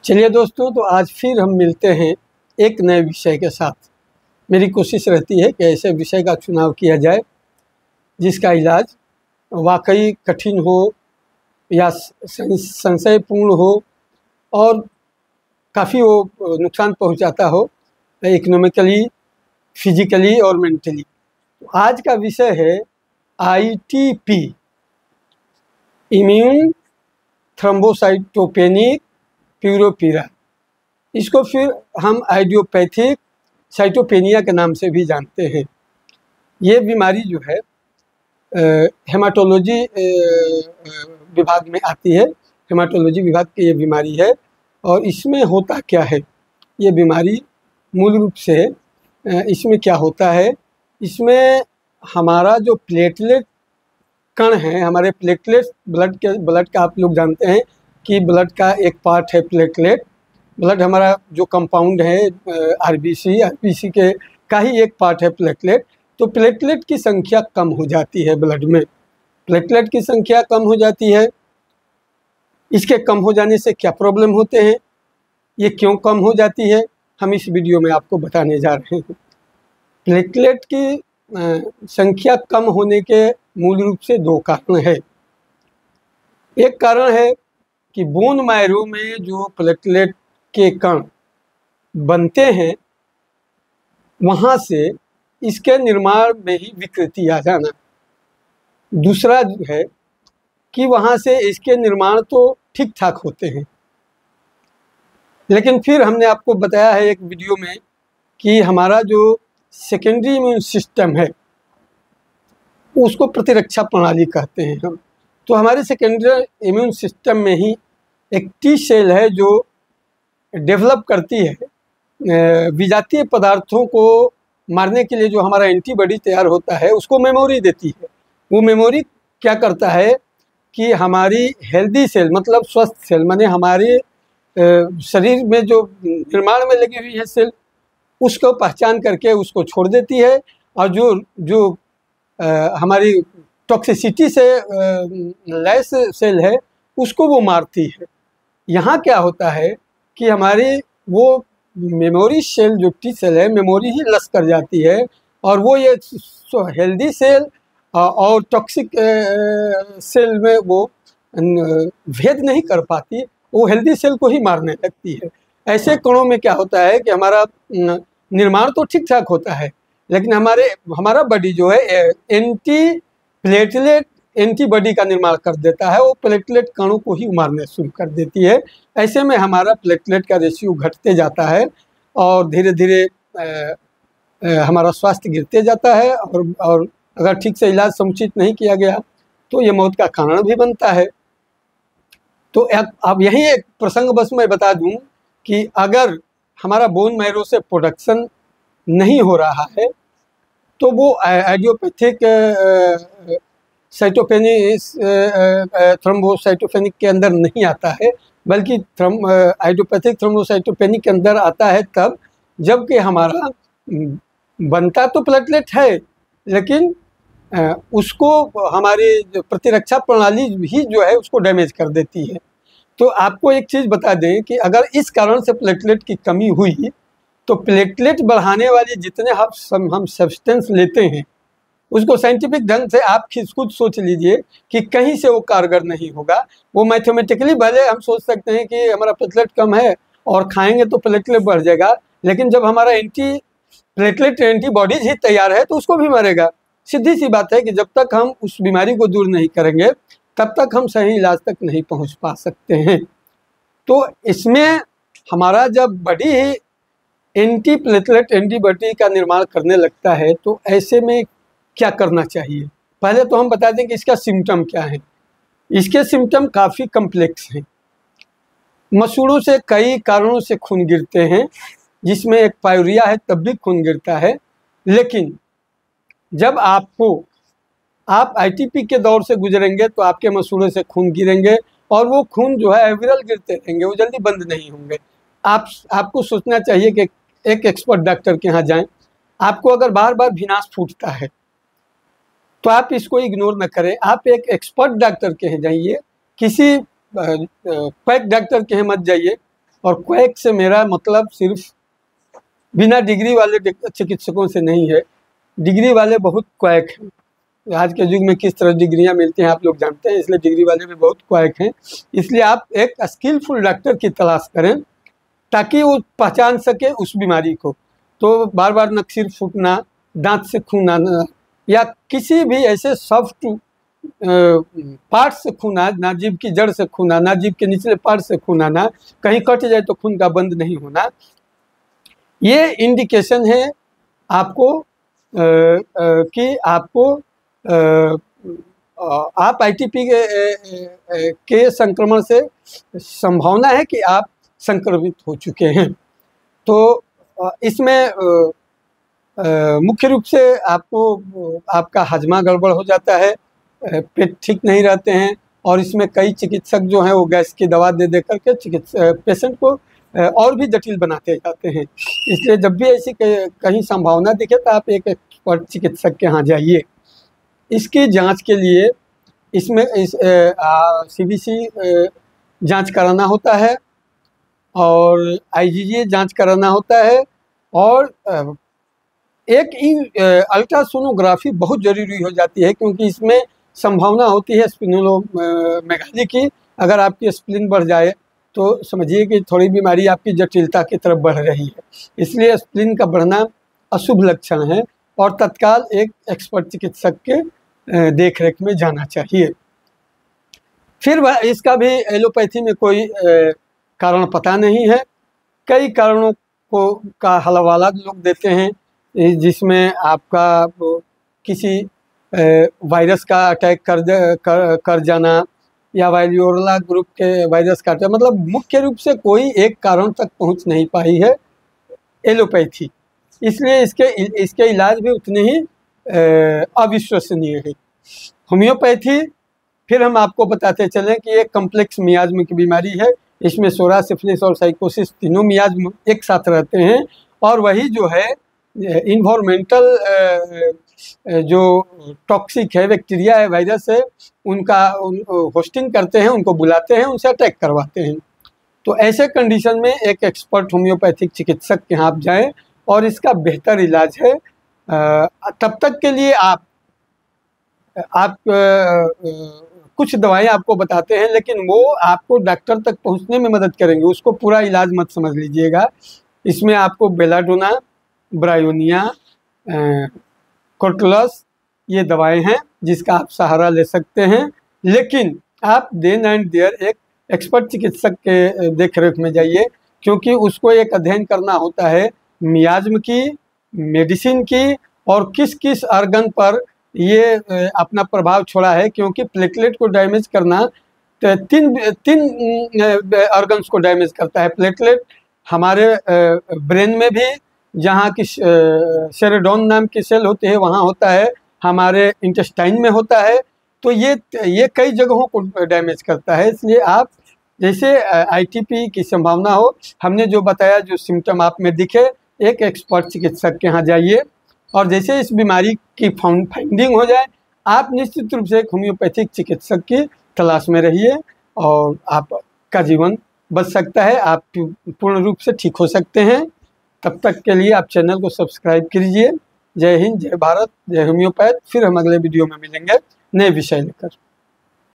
चलिए दोस्तों, तो आज फिर हम मिलते हैं एक नए विषय के साथ। मेरी कोशिश रहती है कि ऐसे विषय का चुनाव किया जाए जिसका इलाज वाकई कठिन हो या संशयपूर्ण हो और काफ़ी वो नुकसान पहुंचाता हो, इकोनॉमिकली, फिजिकली और मेंटली। तो आज का विषय है आईटीपी, इम्यून थ्रोम्बोसाइटोपेनिक प्यूरोपीरा। इसको फिर हम आइडियोपैथिक साइटोपेनिया के नाम से भी जानते हैं। ये बीमारी जो है हेमाटोलॉजी विभाग में आती है। हेमाटोलॉजी विभाग की ये बीमारी है। और इसमें होता क्या है, ये बीमारी मूल रूप से इसमें क्या होता है, इसमें हमारा जो प्लेटलेट कण है, हमारे प्लेटलेट ब्लड का आप लोग जानते हैं कि ब्लड का एक पार्ट है प्लेटलेट। ब्लड हमारा जो कंपाउंड है आरबीसी के का ही एक पार्ट है प्लेटलेट। तो प्लेटलेट की संख्या कम हो जाती है ब्लड में। प्लेटलेट की संख्या कम हो जाती है। इसके कम हो जाने से क्या प्रॉब्लम होते हैं, ये क्यों कम हो जाती है, हम इस वीडियो में आपको बताने जा रहे हैं। प्लेटलेट की संख्या कम होने के मूल रूप से दो कारण है। एक कारण है कि बोन मैरो में जो प्लेटलेट के कण बनते हैं वहाँ से इसके निर्माण में ही विकृति आ जाना। दूसरा जो है कि वहाँ से इसके निर्माण तो ठीक ठाक होते हैं, लेकिन फिर हमने आपको बताया है एक वीडियो में कि हमारा जो सेकेंडरी इम्यून सिस्टम है उसको प्रतिरक्षा प्रणाली कहते हैं हम। तो हमारे सेकेंडरी इम्यून सिस्टम में ही एक टी सेल है जो डेवलप करती है विजातीय पदार्थों को मारने के लिए। जो हमारा एंटीबॉडी तैयार होता है उसको मेमोरी देती है। वो मेमोरी क्या करता है कि हमारी हेल्दी सेल, मतलब स्वस्थ सेल, माने हमारे शरीर में जो निर्माण में लगी हुई है सेल, उसको पहचान करके उसको छोड़ देती है। और जो जो हमारी टॉक्सिसिटी से लैस सेल है उसको वो मारती है। यहाँ क्या होता है कि हमारी वो मेमोरी सेल, जो टी सेल है, मेमोरी ही लस कर जाती है और वो ये हेल्दी सेल और टॉक्सिक सेल में वो भेद नहीं कर पाती, वो हेल्दी सेल को ही मारने लगती है। ऐसे कणों में क्या होता है कि हमारा निर्माण तो ठीक ठाक होता है, लेकिन हमारा बॉडी जो है एंटी प्लेटलेट एंटीबॉडी का निर्माण कर देता है। वो प्लेटलेट कणों को ही मारने शुरू कर देती है। ऐसे में हमारा प्लेटलेट का रेशियो घटते जाता है और धीरे धीरे हमारा स्वास्थ्य गिरते जाता है। और अगर ठीक से इलाज समुचित नहीं किया गया तो ये मौत का कारण भी बनता है। तो अब यही एक प्रसंग बस मैं बता दूं कि अगर हमारा बोन मैरो से प्रोडक्शन नहीं हो रहा है तो वो आइडियोपैथिक साइटोपेनिक थ्रोम्बोसाइटोपेनिक के अंदर नहीं आता है, बल्कि आइडियोपैथिक थ्रोम्बोसाइटोपेनिक के अंदर आता है तब जबकि हमारा बनता तो प्लेटलेट है, लेकिन उसको हमारी जो प्रतिरक्षा प्रणाली ही जो है उसको डैमेज कर देती है। तो आपको एक चीज़ बता दें कि अगर इस कारण से प्लेटलेट की कमी हुई तो प्लेटलेट बढ़ाने वाली जितने हम सब्सटेंस लेते हैं उसको साइंटिफिक ढंग से आप खुद सोच लीजिए कि कहीं से वो कारगर नहीं होगा। वो मैथमेटिकली भले हम सोच सकते हैं कि हमारा प्लेटलेट कम है और खाएंगे तो प्लेटलेट बढ़ जाएगा, लेकिन जब हमारा एंटी प्लेटलेट एंटीबॉडीज ही तैयार है तो उसको भी मरेगा। सीधी सी बात है कि जब तक हम उस बीमारी को दूर नहीं करेंगे तब तक हम सही इलाज तक नहीं पहुंच पा सकते हैं। तो इसमें हमारा जब बॉडी ही एंटी प्लेटलेट एंटीबॉडी का निर्माण करने लगता है तो ऐसे में क्या करना चाहिए। पहले तो हम बता दें कि इसका सिम्टम क्या है। इसके सिम्टम काफ़ी कम्प्लेक्स हैं। मसूड़ों से कई कारणों से खून गिरते हैं, जिसमें एक पायूरिया है तब भी खून गिरता है। लेकिन जब आप आईटीपी के दौर से गुजरेंगे तो आपके मसूड़ों से खून गिरेंगे और वो खून जो है एविरल गिरते रहेंगे, वो जल्दी बंद नहीं होंगे। आपको सोचना चाहिए कि एक एक्सपर्ट डॉक्टर के यहाँ जाएं। आपको अगर बार बार भीनास फूटता है तो आप इसको इग्नोर न करें, आप एक एक्सपर्ट डॉक्टर के यहाँ जाइए। किसी पैक डॉक्टर के यहाँ मत जाइए। और क्वैक से मेरा मतलब सिर्फ बिना डिग्री वाले चिकित्सकों से नहीं है। डिग्री वाले बहुत क्वैक हैं। आज के युग में किस तरह डिग्रियां मिलती हैं आप लोग जानते हैं, इसलिए डिग्री वाले भी बहुत क्वैक हैं। इसलिए आप एक स्किलफुल डॉक्टर की तलाश करें ताकि वो पहचान सके उस बीमारी को। तो बार बार नक्सीर फूटना, दांत से खून आना, या किसी भी ऐसे सॉफ्ट पार्ट से खून आना, ना जीभ की जड़ से खून आना, जीभ के निचले पार्ट से खून आना, कहीं कट जाए तो खून का बंद नहीं होना, ये इंडिकेशन है आपको कि आपको आप आईटीपी के संक्रमण से संभावना है कि आप संक्रमित हो चुके हैं। तो इसमें मुख्य रूप से आपको आपका हजमा गड़बड़ हो जाता है, पेट ठीक नहीं रहते हैं, और इसमें कई चिकित्सक जो हैं वो गैस की दवा दे दे करके पेशेंट को और भी जटिल बनाते जाते हैं। इसलिए जब भी ऐसी कहीं संभावना दिखे तो आप एक एक्सपर्ट चिकित्सक के यहाँ जाइए। इसकी जांच के लिए इसमें सीबीसी जांच कराना होता है और आईजीजी जांच कराना होता है, और एक अल्ट्रासोनोग्राफी बहुत ज़रूरी हो जाती है, क्योंकि इसमें संभावना होती है स्प्लीनोमेगाली की। अगर आपकी स्प्लीन बढ़ जाए तो समझिए कि थोड़ी बीमारी आपकी जटिलता की तरफ बढ़ रही है। इसलिए स्प्लीन का बढ़ना अशुभ लक्षण है और तत्काल एक एक्सपर्ट चिकित्सक के देखरेख में जाना चाहिए। फिर इसका भी एलोपैथी में कोई कारण पता नहीं है। कई कारणों का हवाला लोग देते हैं, जिसमें आपका किसी वायरस का अटैक कर जाना, या वायरियोला ग्रुप के वायरस का अटैक, मतलब मुख्य रूप से कोई एक कारण तक पहुंच नहीं पाई है एलोपैथी। इसलिए इसके इलाज भी उतने ही अविश्वसनीय है। होम्योपैथी, फिर हम आपको बताते चलें कि एक कम्प्लेक्स मियाज्म की बीमारी है। इसमें सोरा, सिफिलिस और साइकोसिस तीनों मियाज्म एक साथ रहते हैं, और वही जो है इन्वायरमेंटल जो टॉक्सिक है, बैक्टीरिया है, वायरस है, उनका होस्टिंग करते हैं, उनको बुलाते हैं, उनसे अटैक करवाते हैं। तो ऐसे कंडीशन में एक एक्सपर्ट होम्योपैथिक चिकित्सक के यहाँ आप जाएँ और इसका बेहतर इलाज है। तब तक के लिए आप कुछ दवाएं आपको बताते हैं, लेकिन वो आपको डॉक्टर तक पहुंचने में मदद करेंगे, उसको पूरा इलाज मत समझ लीजिएगा। इसमें आपको बेलाडोना, ब्रायोनिया, कोर्टलस, ये दवाएं हैं जिसका आप सहारा ले सकते हैं। लेकिन आप देन एंड देयर एक एक्सपर्ट चिकित्सक के देखरेख में जाइए, क्योंकि उसको एक अध्ययन करना होता है मियाज्म की, मेडिसिन की, और किस किस ऑर्गन पर ये अपना प्रभाव छोड़ा है। क्योंकि प्लेटलेट को डैमेज करना तीन ऑर्गन्स को डैमेज करता है। प्लेटलेट हमारे ब्रेन में भी, जहाँ की सेरेडोन नाम की सेल होती है वहाँ होता है, हमारे इंटेस्टाइन में होता है। तो ये कई जगहों को डैमेज करता है। इसलिए आप जैसे आईटीपी की संभावना हो, हमने जो बताया, जो सिम्टम आप में दिखे, एक एक्सपर्ट चिकित्सक के यहाँ जाइए, और जैसे इस बीमारी की फाइंडिंग हो जाए, आप निश्चित रूप से एक होम्योपैथिक चिकित्सक की तलाश में रहिए और आपका जीवन बच सकता है, आप पूर्ण रूप से ठीक हो सकते हैं। तब तक के लिए आप चैनल को सब्सक्राइब कीजिए। जय हिंद, जय भारत, जय होम्योपैथ। फिर हम अगले वीडियो में मिलेंगे नए विषय लेकर।